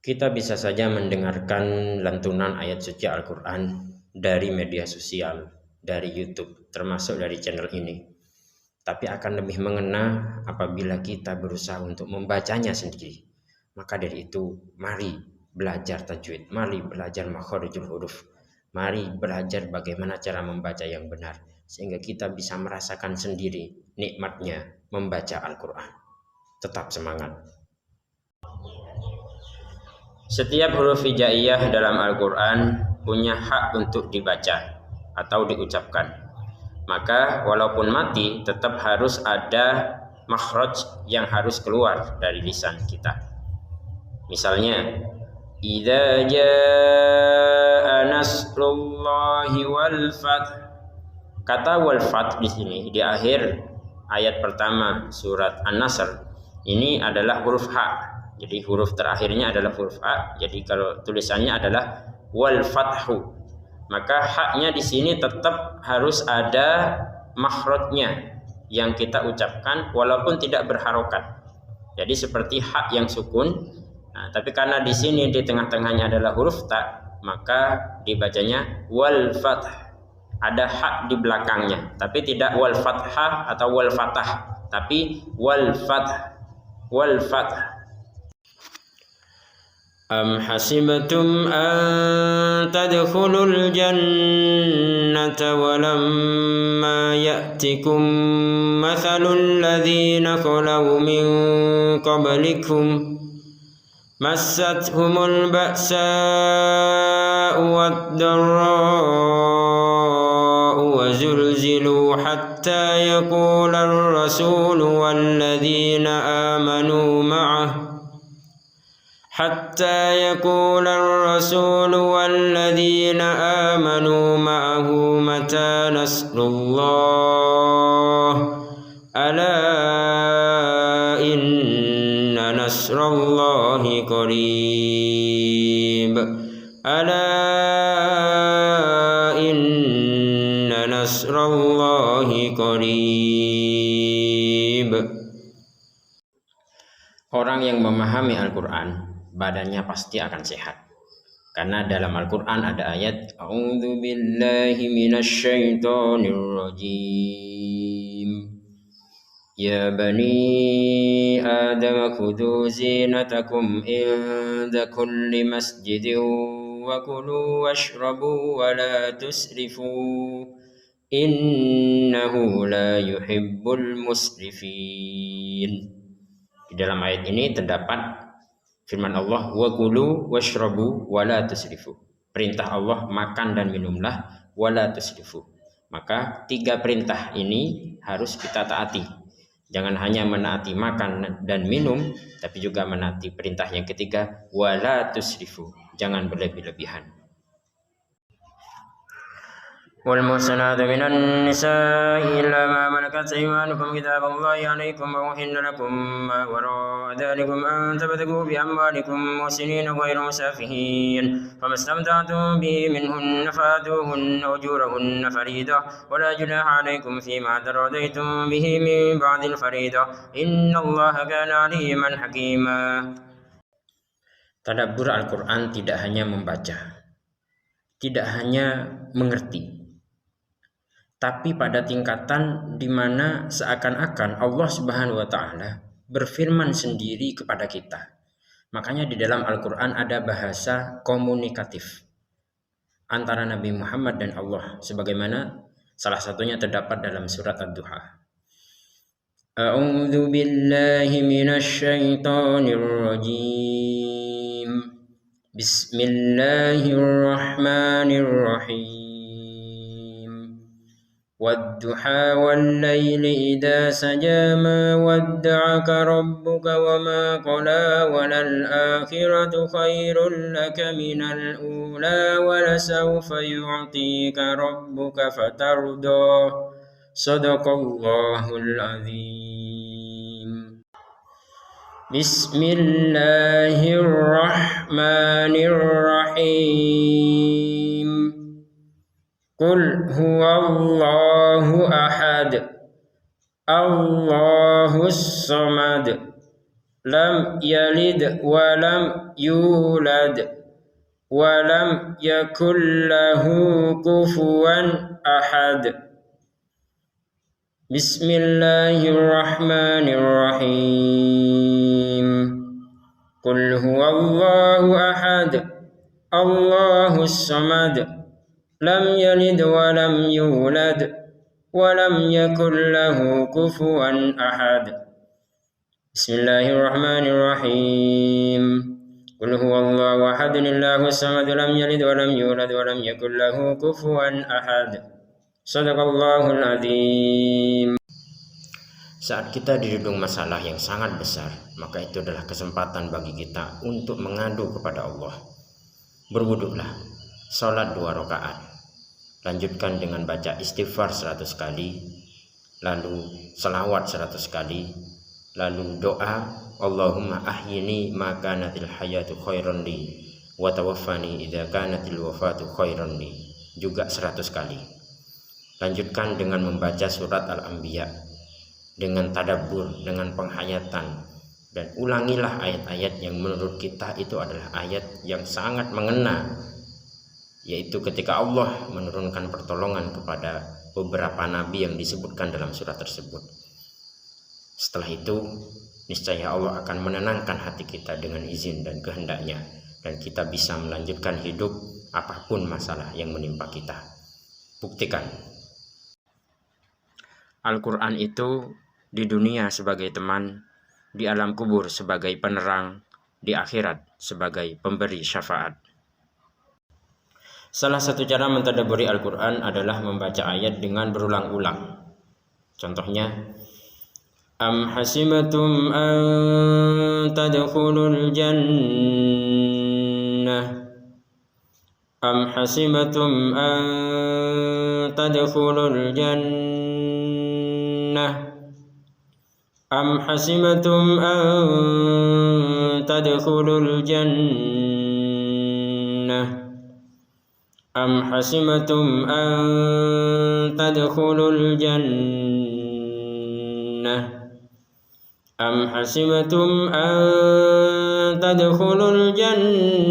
Kita bisa saja mendengarkan lantunan ayat suci Al-Quran dari media sosial, dari YouTube, termasuk dari channel ini. Tapi akan lebih mengena apabila kita berusaha untuk membacanya sendiri. Maka dari itu, mari belajar tajwid, mari belajar makharijul huruf, mari belajar bagaimana cara membaca yang benar, sehingga kita bisa merasakan sendiri nikmatnya membaca Al-Quran. Tetap semangat. Setiap huruf hijaiyah dalam Al-Quran punya hak untuk dibaca atau diucapkan. Maka walaupun mati tetap harus ada makhraj yang harus keluar dari lisan kita. Misalnya, idza jaa nasrullahi wal fath. Kata wal fath di sini di akhir ayat pertama surat An-Nasr ini adalah huruf ha. Jadi huruf terakhirnya adalah huruf ha. Jadi kalau tulisannya adalah wal fathu, maka haknya di sini tetap harus ada makhrajnya yang kita ucapkan walaupun tidak berharokat. Jadi seperti hak yang sukun. Nah, tapi karena di sini di tengah-tengahnya adalah huruf ta, maka dibacanya wal fath. Ada hak di belakangnya, tapi tidak wal fathah atau wal fatah, tapi wal fath. Wal fath. Am hasibtum an tadkhulul jannata walamma ya'tikum mathalul ladzina khalaw min qablikum massathumul ba'sa'u wad-dharra'u wa zulzilu hatta yaqula ar-rasulu walladzina amanu ma'ah حتى يقول الرسول والذين آمنوا معه متى نصر الله ألا إن نصر الله قريب ألا إن نصر الله قريب. Orang yang memahami Al-Quran badannya pasti akan sehat. Karena dalam Al-Quran ada ayat A'udzu billahi minasyaitonir rajim. Ya bani Adam khudhu zinatakum inda kulli masjidin wa kulu washrabu wa la tusrifu innahu la yuhibbul musrifin. Di dalam ayat ini terdapat firman Allah wa kulu washrabu wala tusrifu. Perintah Allah makan dan minumlah wala tusrifu. Maka tiga perintah ini harus kita taati. Jangan hanya menaati makan dan minum, tapi juga menaati perintah yang ketiga wala tusrifu. Jangan berlebih-lebihan. والمحصنات من النساء إلا ما ملكت أيمانكم كتاب الله عليكم وأحل لكم ما وراء ذلكم أن تبتغوا بأموالكم محسنين غير مسافحين فما استمتعتم به منهن فآتوهن أجورهن فريضة ولا جناح عليكم فيما تراضيتم به من بعد الفريضة إن الله كان عليما حكيما. Tadabbur Al-Quran tidak hanya membaca, tidak hanya mengerti, tapi pada tingkatan di mana seakan-akan Allah Subhanahu wa taala berfirman sendiri kepada kita. Makanya di dalam Al-Qur'an ada bahasa komunikatif antara Nabi Muhammad dan Allah, sebagaimana salah satunya terdapat dalam surat Ad-Duha. A'udzu billahi minasyaitonir rajim. Bismillahirrahmanirrahim. والضحى والليل إذا سجى ما ودعك ربك وما قلى وللآخرة خير لك من الأولى ولسوف يعطيك ربك فترضى صدق الله العظيم. بسم الله الرحمن الرحيم. Qul huwallahu ahad Allahus samad lam yalid wa lam yulad wa lam yakul lahu kufuwan ahad. Bismillahirrahmanirrahim. Qul huwallahu ahad, Allahus samad, lam yalid wa lam yulad wa lam yakul lahu kufuwan ahad. Bismillahirrahmanirrahim. Qul huwallahu ahad, Allahus samad, lam yalid wa lam yulad wa lam yakul lahu kufuwan ahad. Shadaqallahul azim. Saat kita didudung masalah yang sangat besar, maka itu adalah kesempatan bagi kita untuk mengadu kepada Allah. Berwuduklah, sholat 2 rakaat, lanjutkan dengan baca istighfar 100 kali, lalu selawat 100 kali, lalu doa, Allahumma ahyini ma kanatil hayatu khairan li wa tawaffani idza kanatil wafatu khairan li, juga 100 kali. Lanjutkan dengan membaca surat Al-Anbiya dengan tadabbur, dengan penghayatan, dan ulangilah ayat-ayat yang menurut kita itu adalah ayat yang sangat mengena, yaitu ketika Allah menurunkan pertolongan kepada beberapa nabi yang disebutkan dalam surat tersebut. Setelah itu niscaya Allah akan menenangkan hati kita dengan izin dan kehendaknya, dan kita bisa melanjutkan hidup apapun masalah yang menimpa kita. Buktikan. Al-Quran itu di dunia sebagai teman, di alam kubur sebagai penerang, di akhirat sebagai pemberi syafaat. Salah satu cara mentadabburi Al-Quran adalah membaca ayat dengan berulang-ulang. Contohnya, Am hasibatum an tadkhulul jannah, Am hasibatum an tadkhulul jannah, Am hasibatum an tadkhulul jannah, Am hasibatum an tadkhulul jannah, Am hasibatum an tadkhulul jannah.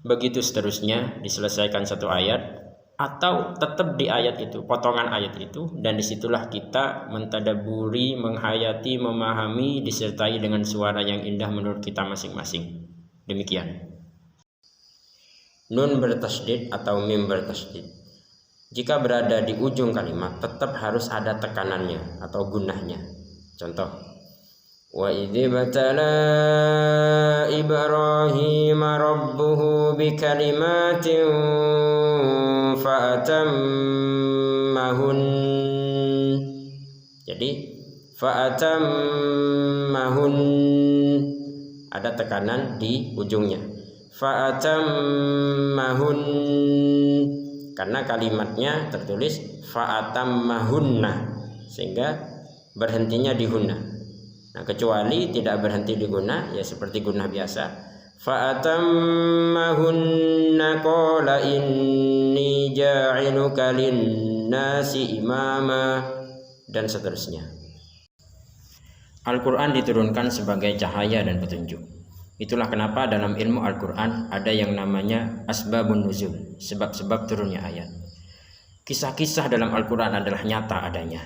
Begitu seterusnya, diselesaikan satu ayat, atau tetap di ayat itu, potongan ayat itu, dan disitulah kita mentadabburi, menghayati, memahami, disertai dengan suara yang indah menurut kita masing-masing. Demikian. Nun bertasydid atau mim bertasydid, jika berada di ujung kalimat tetap harus ada tekanannya atau gunnahnya. Contoh, wa idh batala Ibrahim rabbuhu bikalimatin fa'atammahun. Jadi fa'atammahun, ada tekanan di ujungnya. Fa'atammahun, karena kalimatnya tertulis fa'atammahunna, sehingga berhentinya di hunna. Nah, kecuali tidak berhenti di gunnah, ya seperti gunnah biasa. Fa'atammahunna qala inni ja'iluka linnasi imama, dan seterusnya. Al-Quran diturunkan sebagai cahaya dan petunjuk. Itulah kenapa dalam ilmu Al-Quran ada yang namanya asbabun nuzul, sebab-sebab turunnya ayat. Kisah-kisah dalam Al-Quran adalah nyata adanya.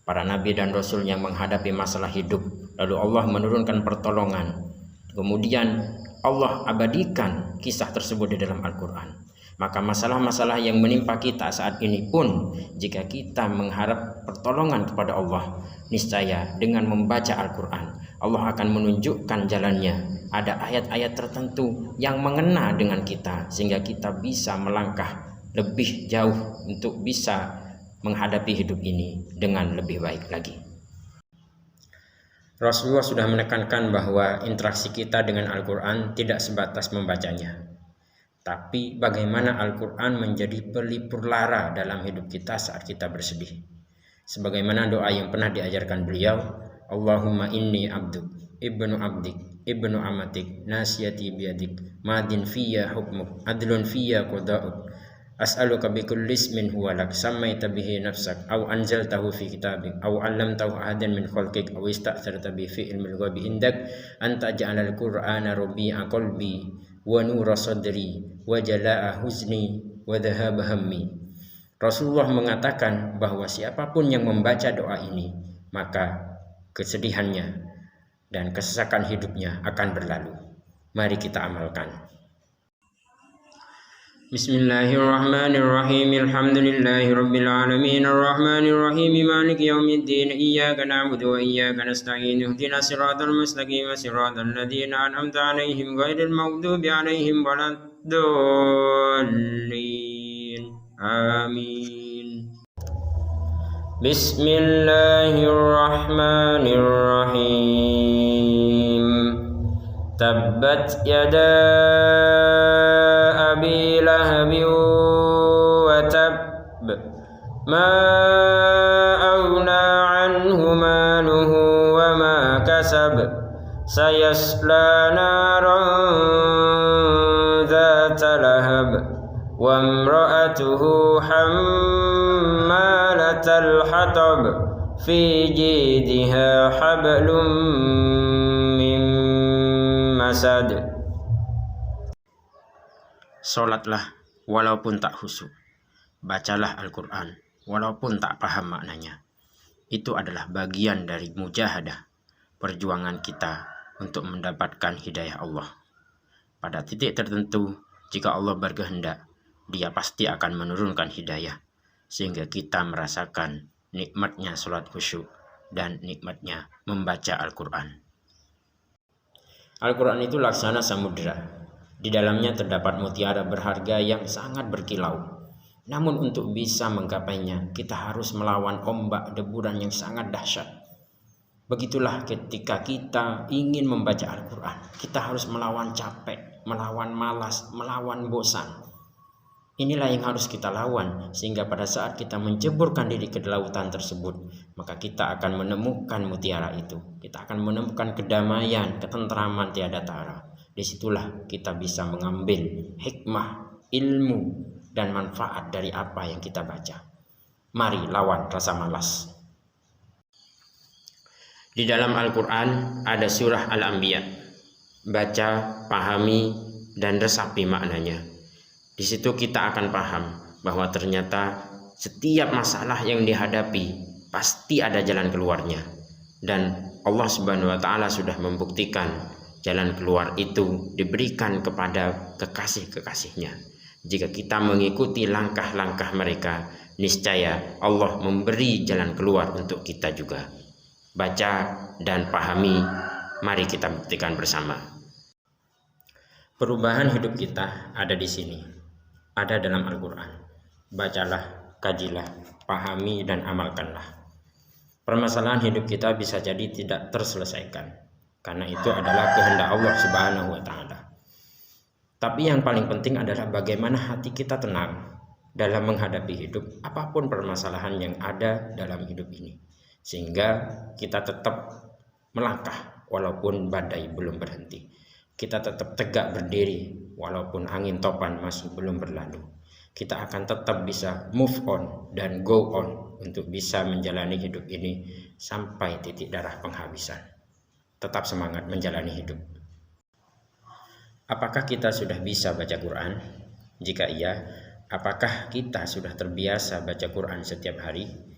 Para nabi dan rasul yang menghadapi masalah hidup, lalu Allah menurunkan pertolongan. Kemudian Allah abadikan kisah tersebut di dalam Al-Quran. Maka masalah-masalah yang menimpa kita saat ini pun, jika kita mengharap pertolongan kepada Allah, niscaya dengan membaca Al-Quran, Allah akan menunjukkan jalannya. Ada ayat-ayat tertentu yang mengena dengan kita, sehingga kita bisa melangkah lebih jauh untuk bisa menghadapi hidup ini dengan lebih baik lagi. Rasulullah sudah menekankan bahwa interaksi kita dengan Al-Quran tidak sebatas membacanya, tapi bagaimana Al-Quran menjadi pelipur lara dalam hidup kita saat kita bersedih. Sebagaimana doa yang pernah diajarkan beliau, Allahumma inni abduk, ibnu abdik, ibnu amatik, nasiyati biadik, madin fiyya hukmuk, adlun fiyya qada'uk, As'aluka bikulli ismin huwa lak sammaita bihi nafsak aw anzaltahu fi kitabik aw 'allamtahu ahadan min khalqik aw ista'tharta bihi fi ilmil ghaibi indak an taj'alal qur'ana rabi'a qalbi wa nura sadri wa jalaa'a huzni wa dhahaba hammi. Rasulullah mengatakan bahwa siapapun yang membaca doa ini, maka kesedihannya dan kesesakan hidupnya akan berlalu. Mari kita amalkan. Bismillahirrahmanirrahim. Alhamdulillahi rabbil alamin arrahmanir rahim maliki yaumiddin iyyaka na'budu wa iyyaka nasta'in ihdinas siratal mustaqim siratal ladzina an'amta 'alaihim ghairil maghdubi 'alaihim waladdallin. Amin. Bismillahirrahmanirrahim. Tabbat yada abi lahabin wa tab ma aghna anhu maluhu wa ma kasab sayasla naran dhata lahab wa imra'atuhu hammalatal hatab fi jidha hablum min masad. Salatlah walaupun tak khusyuk, bacalah Al-Quran walaupun tak paham maknanya. Itu adalah bagian dari mujahadah, perjuangan kita untuk mendapatkan hidayah Allah. Pada titik tertentu, jika Allah berkehendak, Dia pasti akan menurunkan hidayah, sehingga kita merasakan nikmatnya salat khusyuk dan nikmatnya membaca Al-Quran. Al-Quran itu laksana samudera. Di dalamnya terdapat mutiara berharga yang sangat berkilau. Namun untuk bisa menggapainya, kita harus melawan ombak deburan yang sangat dahsyat. Begitulah ketika kita ingin membaca Al-Quran, kita harus melawan capek, melawan malas, melawan bosan. Inilah yang harus kita lawan, sehingga pada saat kita menceburkan diri ke lautan tersebut, maka kita akan menemukan mutiara itu. Kita akan menemukan kedamaian, ketentraman tiada tara. Disitulah kita bisa mengambil hikmah, ilmu, dan manfaat dari apa yang kita baca. Mari lawan rasa malas. Di dalam Al-Quran ada surah Al-Anbiya. Baca, pahami, dan resapi maknanya. Di situ kita akan paham bahwa ternyata setiap masalah yang dihadapi pasti ada jalan keluarnya. Dan Allah Subhanahu wa Ta'ala sudah membuktikan jalan keluar itu diberikan kepada kekasih-kekasihnya. Jika kita mengikuti langkah-langkah mereka, niscaya Allah memberi jalan keluar untuk kita juga. Baca dan pahami, mari kita buktikan bersama. Perubahan hidup kita ada di sini, ada dalam Al-Quran. Bacalah, kajilah, pahami, dan amalkanlah. Permasalahan hidup kita bisa jadi tidak terselesaikan, karena itu adalah kehendak Allah Subhanahu wa Ta'ala. Tapi yang paling penting adalah bagaimana hati kita tenang dalam menghadapi hidup, apapun permasalahan yang ada dalam hidup ini, sehingga kita tetap melangkah walaupun badai belum berhenti. Kita tetap tegak berdiri walaupun angin topan masih belum berlalu. Kita akan tetap bisa move on dan go on untuk bisa menjalani hidup ini sampai titik darah penghabisan. Tetap semangat menjalani hidup. Apakah kita sudah bisa baca Quran? Jika iya, apakah kita sudah terbiasa baca Quran setiap hari?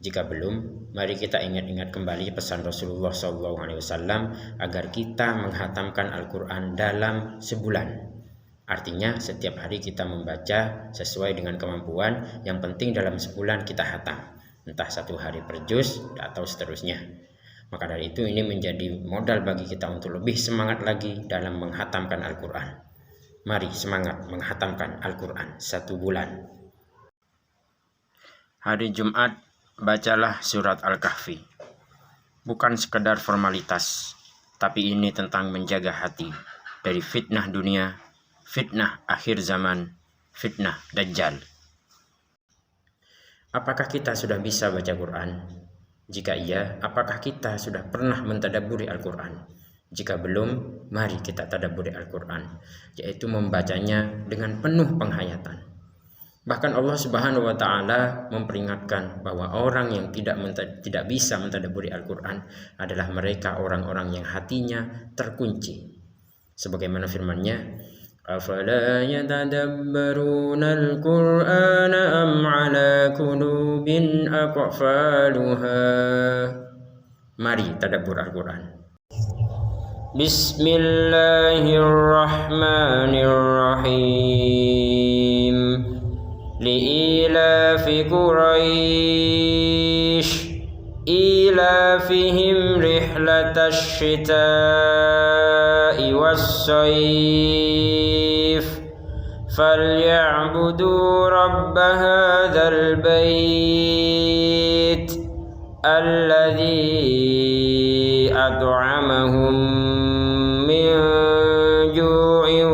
Jika belum, mari kita ingat-ingat kembali pesan Rasulullah SAW agar kita menghatamkan Al-Quran dalam sebulan. Artinya setiap hari kita membaca sesuai dengan kemampuan, yang penting dalam sebulan kita hatam. Entah 1 hari per juz atau seterusnya. Maka dari itu ini menjadi modal bagi kita untuk lebih semangat lagi dalam menghatamkan Al-Quran. Mari semangat menghatamkan Al-Quran 1 bulan. Hari Jumat, bacalah surat Al-Kahfi. Bukan sekedar formalitas, tapi ini tentang menjaga hati dari fitnah dunia, fitnah akhir zaman, fitnah Dajjal. Apakah kita sudah bisa baca Quran? Jika iya, apakah kita sudah pernah mentadabburi Al-Quran? Jika belum, mari kita tadabburi Al-Quran, yaitu membacanya dengan penuh penghayatan. Bahkan Allah Subhanahu wa taala memperingatkan bahwa orang yang tidak bisa mentadabburi Al-Qur'an adalah mereka orang-orang yang hatinya terkunci. Sebagaimana firman-Nya, "Afala yatadabbaruna al-Qur'ana am 'ala qulubin aqfaluha." Mari tadabbur Al-Qur'an. Bismillahirrahmanirrahim. Li'ilafi Quraisy ilafihim rihlatash shita'i was-sayf falya'budu rabb hadzal bait alladzi at'amahum min ju'in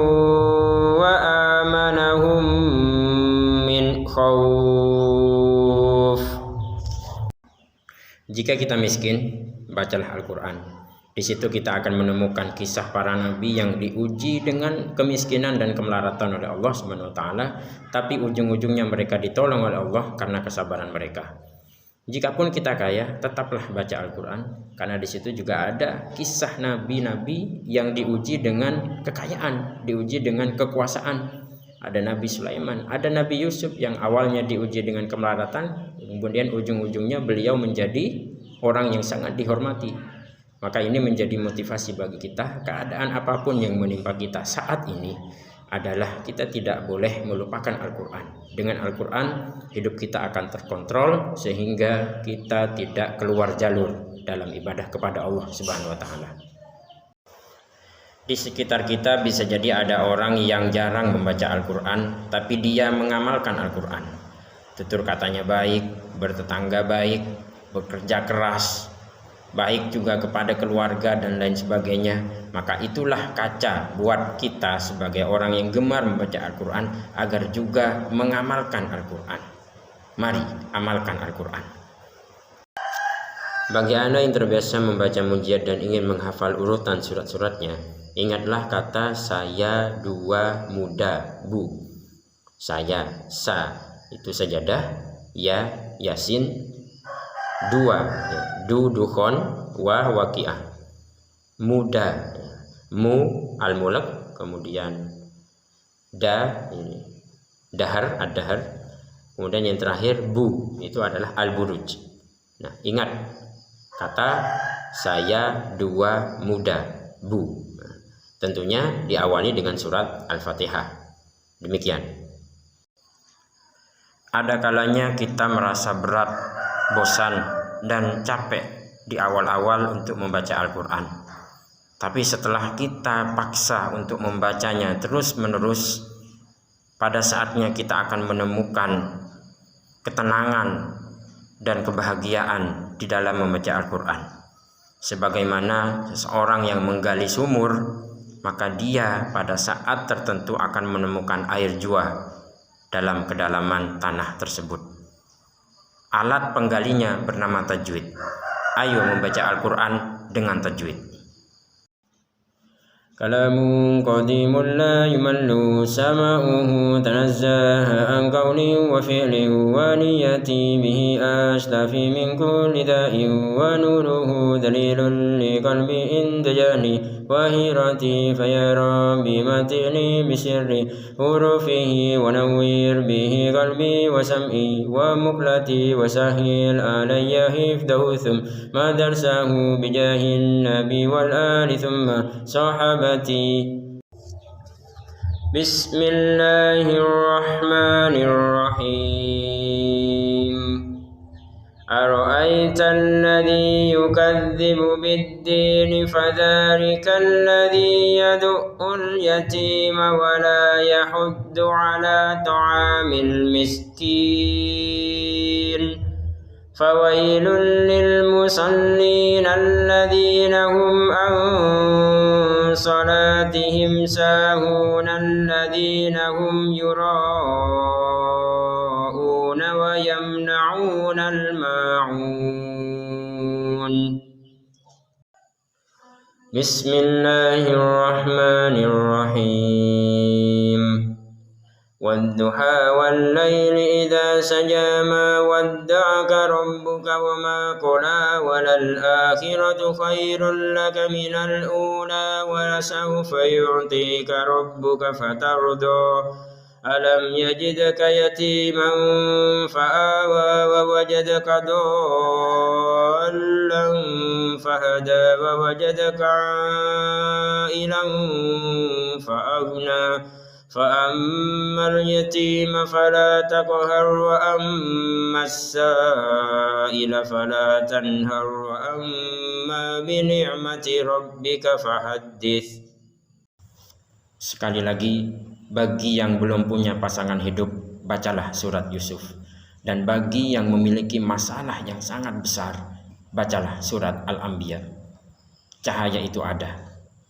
wa amanahum min khauf. Jika kita miskin, bacalah Al-Quran. Di situ kita akan menemukan kisah para nabi yang diuji dengan kemiskinan dan kemelaratan oleh Allah Subhanahu wa taala, tapi ujung-ujungnya mereka ditolong oleh Allah karena kesabaran mereka. Jikapun kita kaya, tetaplah baca Al-Quran, karena di situ juga ada kisah nabi-nabi yang diuji dengan kekayaan, diuji dengan kekuasaan. Ada Nabi Sulaiman, ada Nabi Yusuf yang awalnya diuji dengan kemelaratan, kemudian ujung-ujungnya beliau menjadi orang yang sangat dihormati. Maka ini menjadi motivasi bagi kita. Keadaan apapun yang menimpa kita saat ini adalah kita tidak boleh melupakan Al-Quran. Dengan Al-Quran hidup kita akan terkontrol sehingga kita tidak keluar jalur dalam ibadah kepada Allah Subhanahu wa taala. Di sekitar kita bisa jadi ada orang yang jarang membaca Al-Quran, tapi dia mengamalkan Al-Quran. Tutur katanya baik, bertetangga baik, bekerja keras, baik juga kepada keluarga dan lain sebagainya. Maka itulah kaca buat kita sebagai orang yang gemar membaca Al-Quran agar juga mengamalkan Al-Quran. Mari amalkan Al-Quran. Bagi Anda yang terbiasa membaca munjiat dan ingin menghafal urutan surat-suratnya, ingatlah kata saya dua muda bu. Saya, sa itu sajadah, ya yasin, dua ya, du dukhon, wa waqiah. Muda, mu al-mulk, kemudian da ini dahar ad-dahar, kemudian yang terakhir bu itu adalah al-buruj. Nah, ingat kata saya dua muda bu. Tentunya diawali dengan surat Al-Fatihah. Demikian. Ada kalanya kita merasa berat, bosan, dan capek di awal-awal untuk membaca Al-Quran. Tapi setelah kita paksa untuk membacanya terus-menerus, pada saatnya kita akan menemukan ketenangan dan kebahagiaan di dalam membaca Al-Quran. Sebagaimana seseorang yang menggali sumur, maka dia pada saat tertentu akan menemukan air jua dalam kedalaman tanah tersebut. Alat penggalinya bernama tajwid. Ayo membaca Al-Quran dengan tajwid. Kalamun qadimun la yumallu sama'uhu tanazzaha an qawlin wa fi'lin wa niyati bihi aslafi min kulli da'in wa nuruhu dalilun li qalbi indajani wa hirati fayara bimatini bisirri hurufihi wa nawwir bihi qalbi wa sam'i wa muqlati wa sahil alayya hifdahu thumma darsahu bijahin nabi wal ali thumma sahaba. Bismillahirrahmanirrahim. Ara'aita alladhi yukazzibu bid-din fadhalika alladhi yad'ul yatima wa la yahuddu ala ta'amil miskin. Fawailul lil musallin alladhina hum an salatihim sahun alladhina hum yura'una wa yamna'una al-ma'un. Bismillahirrahmanirrahim. والضحى والليل إذا سجى ما ودعك ربك وما قلى وللآخرة خير لك من الأولى ولسوف يعطيك ربك فترضى ألم يجدك يتيما فآوى ووجدك ضالا فهدى ووجدك عائلا فأغنى فأما اليتيم فلا تقهر وأما السائل فلا تنهر وأما بنعمة ربك فحدث. Sekali lagi, bagi yang belum punya pasangan hidup, bacalah surat Yusuf. Dan bagi yang memiliki masalah yang sangat besar, bacalah surat Al-Anbiya. Cahaya itu ada,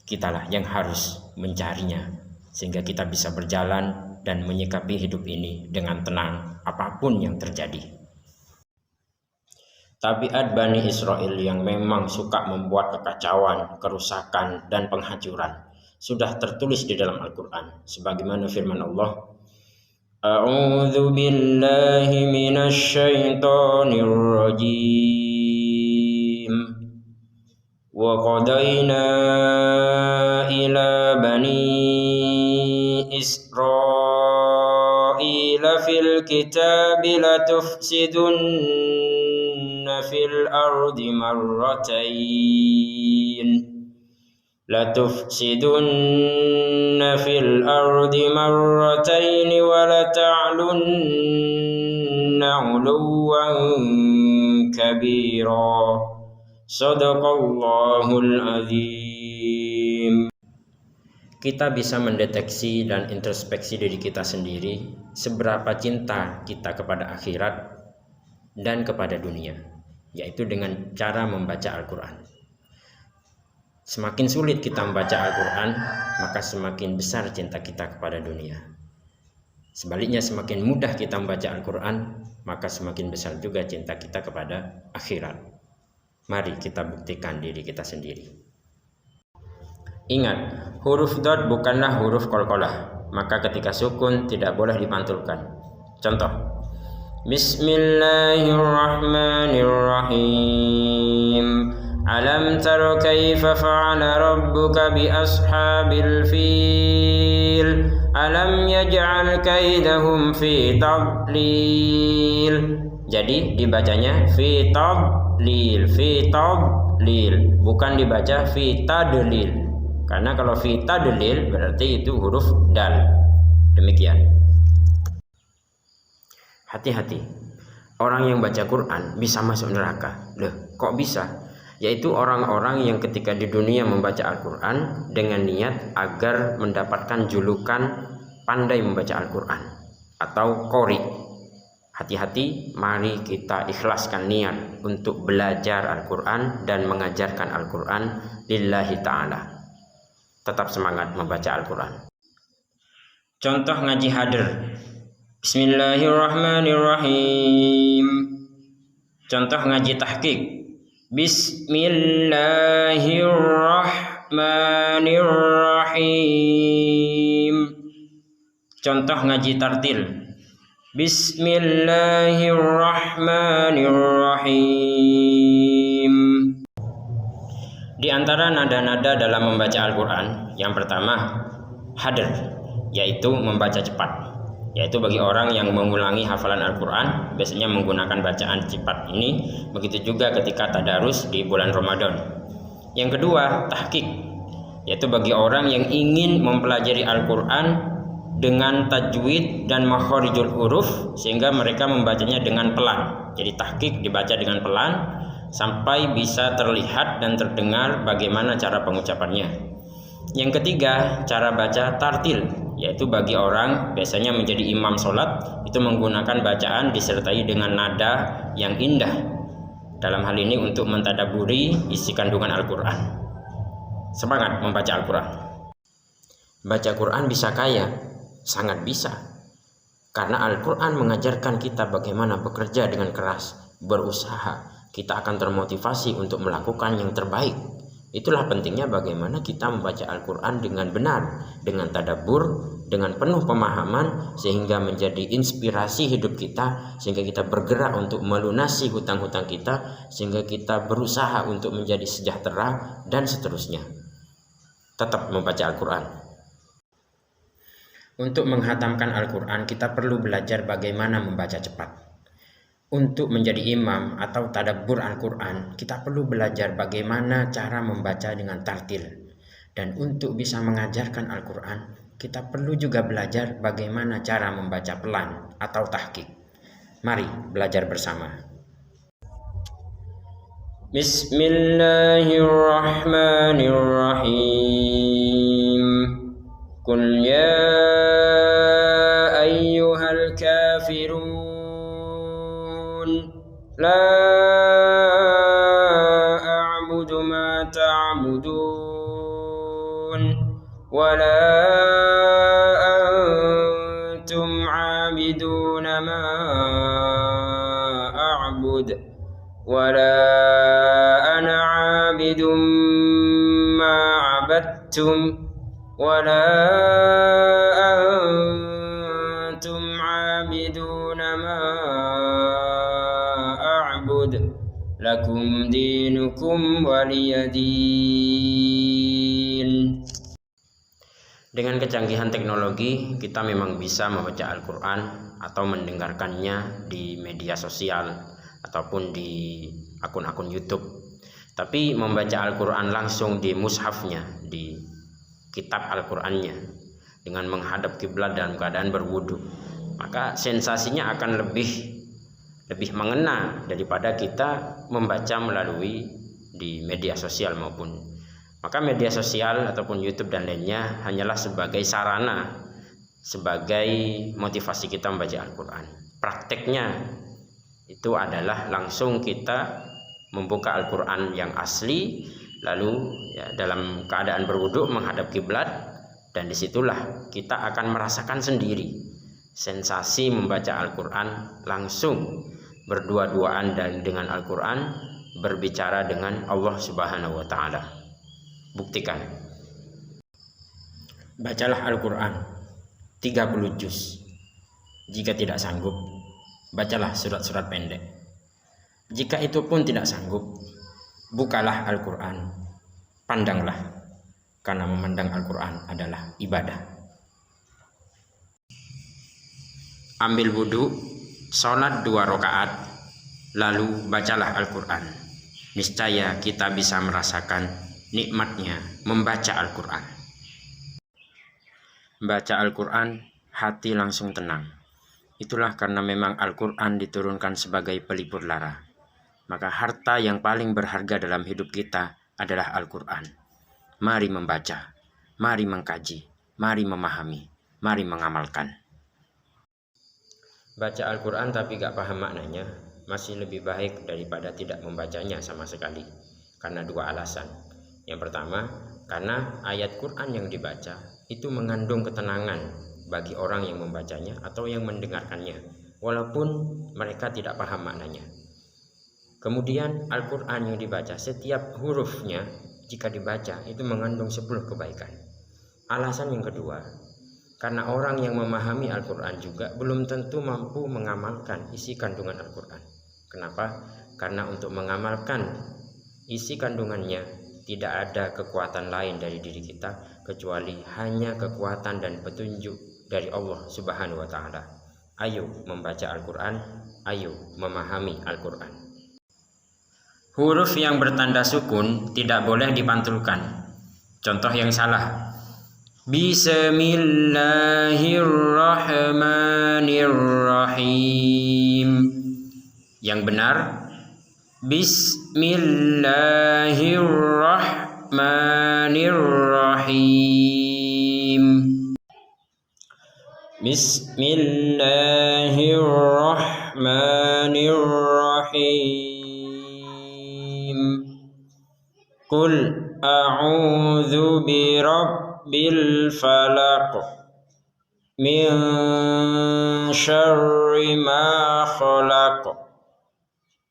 kitalah yang harus mencarinya, sehingga kita bisa berjalan dan menyikapi hidup ini dengan tenang apapun yang terjadi. Tabiat Bani Israel yang memang suka membuat kekacauan, kerusakan, dan penghancuran sudah tertulis di dalam Al-Quran, sebagaimana firman Allah, A'udzu billahi minasy syaithanir rajim. Wa qadaina ila bani Israila fil kitabi latufsidunna fil ardi marratayn wa lata'lunna 'uluwan kabira. Shadaqallahul azim. Kita bisa mendeteksi dan introspeksi diri kita sendiri seberapa cinta kita kepada akhirat dan kepada dunia, yaitu dengan cara membaca Al-Quran. Semakin sulit kita membaca Al-Quran, maka semakin besar cinta kita kepada dunia. Sebaliknya, semakin mudah kita membaca Al-Quran, maka semakin besar juga cinta kita kepada akhirat. Mari kita buktikan diri kita sendiri. Ingat, huruf dot bukanlah huruf qalqalah, maka ketika sukun tidak boleh dipantulkan. Contoh, Bismillahirrahmanirrahim. Alam tara kaifa fa'ala rabbuka bi ashabil fil. Alam yaj'al kaidahum fi tadlil. Jadi dibacanya fi tadlil, bukan dibaca fi tadlil. Karena kalau fi tadlil berarti itu huruf dal. Demikian. Hati-hati. Orang yang baca Quran bisa masuk neraka. Loh, kok bisa? Yaitu orang-orang yang ketika di dunia membaca Al-Quran dengan niat agar mendapatkan julukan pandai membaca Al-Quran atau qori. Hati-hati, mari kita ikhlaskan niat untuk belajar Al-Quran dan mengajarkan Al-Quran lillahi ta'ala. Tetap semangat membaca Al-Quran. Contoh ngaji hadir. Bismillahirrahmanirrahim. Contoh ngaji tahqiq. Bismillahirrahmanirrahim. Contoh ngaji tartil. Bismillahirrahmanirrahim. Di antara nada-nada dalam membaca Al-Quran, yang pertama hadr, yaitu membaca cepat. Yaitu bagi orang yang mengulangi hafalan Al-Quran biasanya menggunakan bacaan cepat ini. Begitu juga ketika tadarus di bulan Ramadan. Yang kedua, tahqiq, yaitu bagi orang yang ingin mempelajari Al-Quran dengan tajwid dan makharijul huruf sehingga mereka membacanya dengan pelan. Jadi tahqiq dibaca dengan pelan sampai bisa terlihat dan terdengar bagaimana cara pengucapannya. Yang ketiga, cara baca tartil, yaitu bagi orang biasanya menjadi imam sholat itu menggunakan bacaan disertai dengan nada yang indah. Dalam hal ini untuk mentadaburi isi kandungan Al-Quran. Semangat membaca Al-Quran. Baca Quran bisa kaya, sangat bisa. Karena Al-Quran mengajarkan kita bagaimana bekerja dengan keras, berusaha. Kita akan termotivasi untuk melakukan yang terbaik. Itulah pentingnya bagaimana kita membaca Al-Quran dengan benar, dengan tadabbur, dengan penuh pemahaman, sehingga menjadi inspirasi hidup kita, sehingga kita bergerak untuk melunasi hutang-hutang kita, sehingga kita berusaha untuk menjadi sejahtera, dan seterusnya. Tetap membaca Al-Quran. Untuk menghatamkan Al-Quran, kita perlu belajar bagaimana membaca cepat. Untuk menjadi imam atau tadabbur Al-Quran, kita perlu belajar bagaimana cara membaca dengan tartil. Dan untuk bisa mengajarkan Al-Quran, kita perlu juga belajar bagaimana cara membaca pelan atau tahqiq. Mari belajar bersama. Bismillahirrahmanirrahim. Qul ya ayyuhal kafirun la a'budu ma ta'budun wa la antum 'abiduna ma a'bud wa la ana 'abidum ma 'abadtum wa la antum 'abiduna ma lakum dinukum waliyadin. Dengan kecanggihan teknologi, kita memang bisa membaca Al-Quran atau mendengarkannya di media sosial ataupun di akun-akun YouTube. Tapi membaca Al-Quran langsung di mushafnya, di kitab Al-Qurannya, dengan menghadap kiblat dalam keadaan berwudu, maka sensasinya akan lebih mengena daripada kita membaca melalui di media sosial maupun. Maka media sosial ataupun YouTube dan lainnya hanyalah sebagai sarana, sebagai motivasi kita membaca Al-Quran. Prakteknya itu adalah langsung kita membuka Al-Quran yang asli, lalu ya, dalam keadaan berwudu menghadap kiblat, dan disitulah kita akan merasakan sendiri sensasi membaca Al-Quran langsung, berdua-duaan dan dengan Al-Quran, berbicara dengan Allah Subhanahu wa Ta'ala. Buktikan. Bacalah Al-Quran 30 juz. Jika tidak sanggup, bacalah surat-surat pendek. Jika itu pun tidak sanggup, bukalah Al-Quran, pandanglah, karena memandang Al-Quran adalah ibadah. Ambil wudu, sholat 2 rakaat, lalu bacalah Al-Quran. Niscaya kita bisa merasakan nikmatnya membaca Al-Quran. Baca Al-Quran, hati langsung tenang. Itulah karena memang Al-Quran diturunkan sebagai pelipur lara. Maka harta yang paling berharga dalam hidup kita adalah Al-Quran. Mari membaca, mari mengkaji, mari memahami, mari mengamalkan. Baca Al-Quran tapi gak paham maknanya masih lebih baik daripada tidak membacanya sama sekali, karena 2 alasan. Yang pertama, karena ayat Quran yang dibaca itu mengandung ketenangan bagi orang yang membacanya atau yang mendengarkannya, walaupun mereka tidak paham maknanya. Kemudian Al-Quran yang dibaca, setiap hurufnya jika dibaca itu mengandung 10 kebaikan. Alasan yang kedua, karena orang yang memahami Al-Quran juga belum tentu mampu mengamalkan isi kandungan Al-Quran. Kenapa? Karena untuk mengamalkan isi kandungannya tidak ada kekuatan lain dari diri kita kecuali hanya kekuatan dan petunjuk dari Allah Subhanahu wa Ta'ala. Ayo membaca Al-Quran, ayo memahami Al-Quran. Huruf yang bertanda sukun tidak boleh dipantulkan. Contoh yang salah: Bismillahirrahmanirrahim. Yang benar Bismillahirrahmanirrahim. Bismillahirrahmanirrahim. Qul a'udzu birabbil falaq min syarri ma khalaq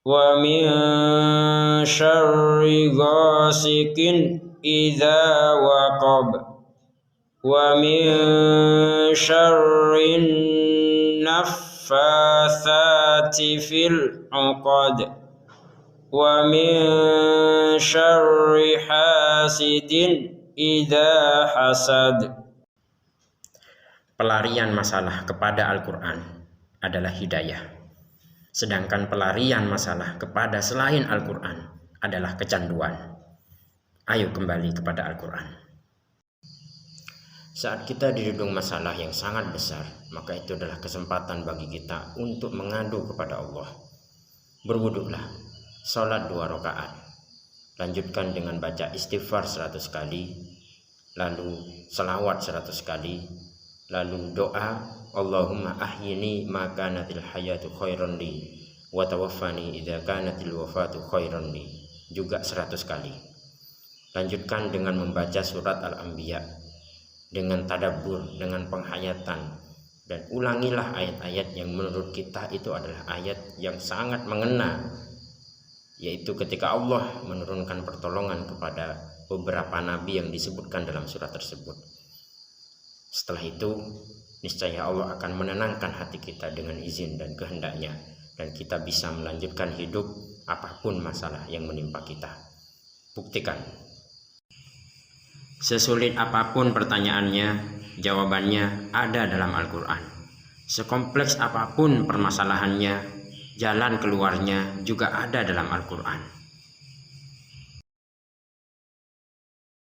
wa min syarri ghasikin idza waqab wa min syarrin naffatsati fil 'uqad wa min syarri hasidin idza hasad. Pelarian masalah kepada Al-Quran adalah hidayah. Sedangkan pelarian masalah kepada selain Al-Quran adalah kecanduan. Ayo kembali kepada Al-Quran. Saat kita didudung masalah yang sangat besar, maka itu adalah kesempatan bagi kita untuk mengadu kepada Allah. Berwuduklah, sholat 2 rakaat, lanjutkan dengan baca istighfar 100 kali, lalu selawat 100 kali, lalu doa Allahumma ahyini ma kanatil hayatu khairan li wa tawaffani idza kanatil wafatu khairan li, juga 100 kali. Lanjutkan dengan membaca surat Al-Anbiya dengan tadabbur, dengan penghayatan, dan ulangilah ayat-ayat yang menurut kita itu adalah ayat yang sangat mengena, yaitu ketika Allah menurunkan pertolongan kepada beberapa nabi yang disebutkan dalam surat tersebut. Setelah itu niscaya Allah akan menenangkan hati kita dengan izin dan kehendaknya, dan kita bisa melanjutkan hidup apapun masalah yang menimpa kita. Buktikan. Sesulit apapun pertanyaannya, jawabannya ada dalam Al-Quran. Sekompleks apapun permasalahannya, jalan keluarnya juga ada dalam Al-Quran.